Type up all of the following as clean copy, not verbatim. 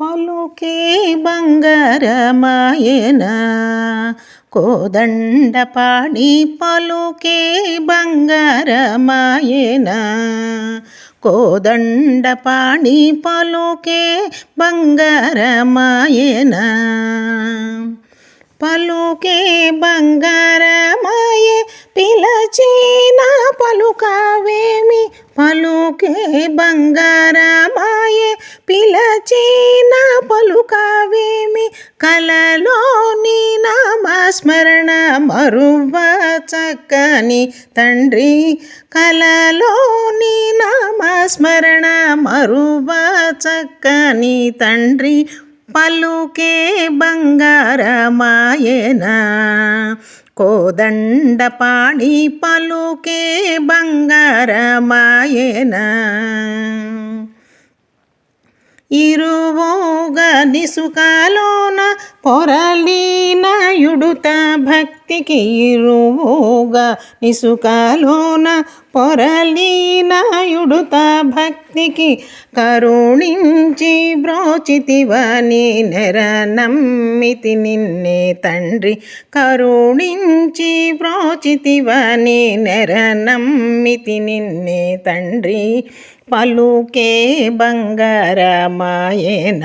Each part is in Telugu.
పలుకే బంగారమాయన కోదండపాణి పలుకే బంగారమాయన కోదండపాణి పలుకే బంగారమాయన పలుకే బంగారమాయే పిలచిన పలుకవేమి పలుకే బంగారమాయే పిలచిన పలుకవేమి కలలోని నామస్మరణ మరువ చక్కని తండ్రి కలలోని నామస్మరణ మరువ చక్కని తండ్రి పలుకే బంగారమాయన కోదండపాణి పలుకే బంగారమాయన ఇరువుగా నిసుకలోన పొరలిన యుడుత భక్తికి ఇరువుగా నిసుకలోన పొరలిన యుడుత భక్తికి కరుణించి బ్రోచితివని నెరనమ్మితి నిన్నే తండ్రి కరుణించి బ్రోచితివని నెరనమ్మితి నిన్నే తండ్రి పలుకే బంగారమాయన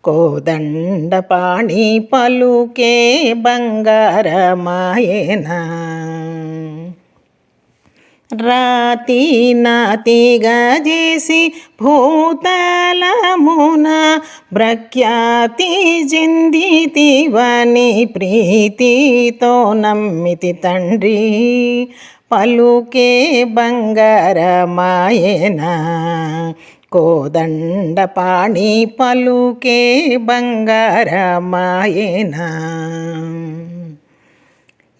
కోదండపాణి పలుకే బంగారమాయన రాతి నాతిగా చేసి భూతలమున ప్రఖ్యాతి చెందితివని ప్రీతితో నమ్మితి తండ్రి పలుకే బంగారమాయన కోదండపాణి పలుకే బంగారమాయన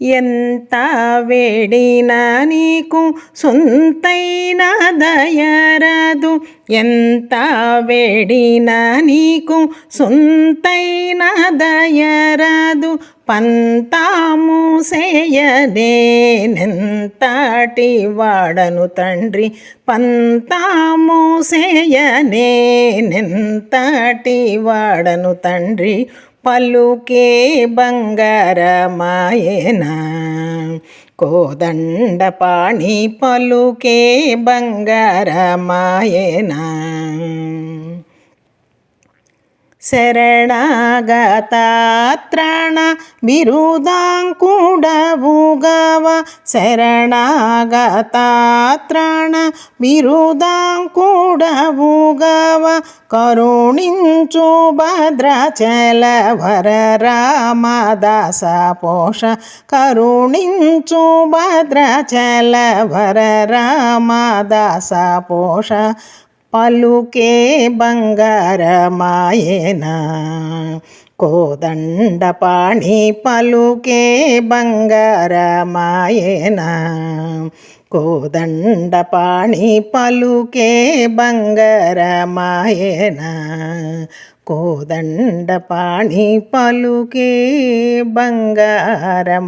ఎంత వేడినా నీకు సొంతైన దయరాదు ఎంత వేడినా నీకు సొంతైన దయరాదు పంతాము సేయనేనెంతటి వాడను తండ్రి పంతాము సేయనేనెంతటి వాడను తండ్రి పలుకే బంగారమాయన కోదండపాణి పలుకే బంగారమాయన శరణాగతాత్రాణ బిరుదాంకుడవుగవ శరణాగతాత్రాణ బిరుదాంకుడవుగవ కరుణించు భద్రాచల వర రామదాస పోష కరుణించు భద్రాచల వర రామదాస పోష పలుకే బంగారమాయన కోదండపాణి పలుకే బంగారమాయన కోదండపాణి పలుకే బంగారమాయన కోదండపాణి పలుకే బంగారమాయన